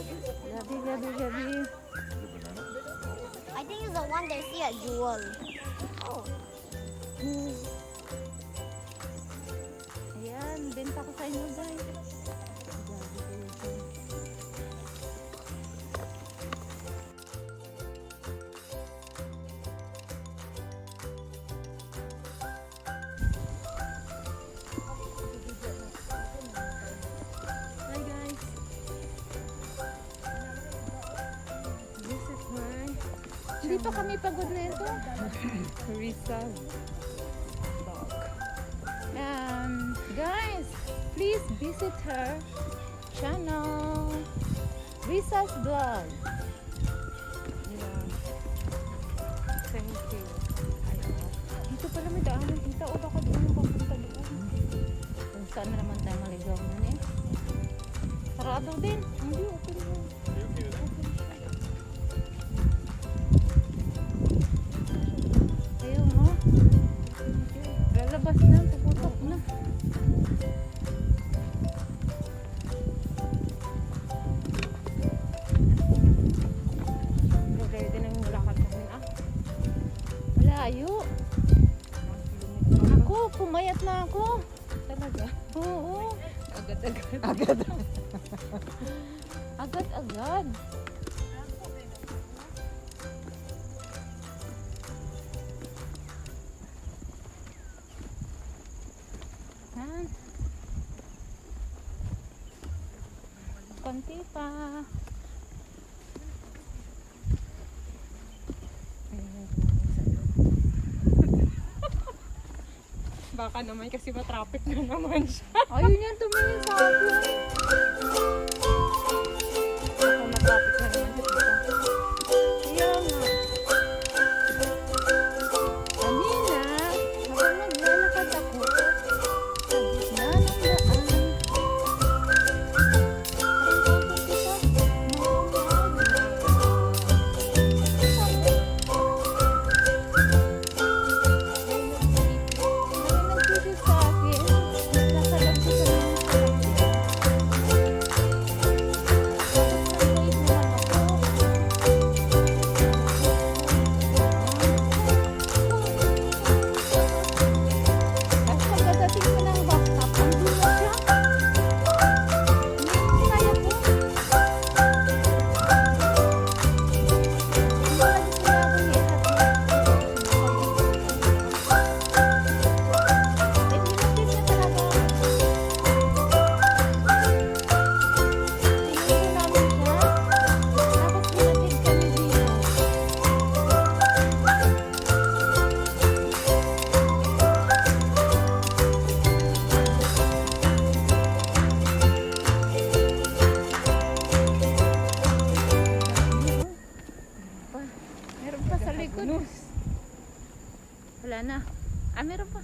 Gabi, gabi, gabi. I think it's the one they see at Jewel. Oh. Ayan, benta ko sa inyo guys. Gabi, gabi. Hi guys. This is my... Dito kami pagod na ito. Risa dog. Guys, please visit her channel. Risa's vlog. Yeah. Thank you. Dito pala may daanan. Kita o baka doon yung papunta doon. Kung saan na naman tayo maligaw na eh. Sarado din. Hindi, okay lang. Ayaw mo. Lalabas na. Puputok na. Ready na yung lakad namin ah. Malayo. Ako, pumayat na ako. Talaga? Oo. Agad-agad. Agad-agad. Yan. Konti pa. Baka naman kasi ma-traffic na naman siya. Ayun yan, tumingin sa akin. Ako na-traffic na naman siya dito. Kaya nga. Kanina, habang naglalakad ako, sa gitna ng daan. Meron pa sa likod. Wala na. Ah, meron pa.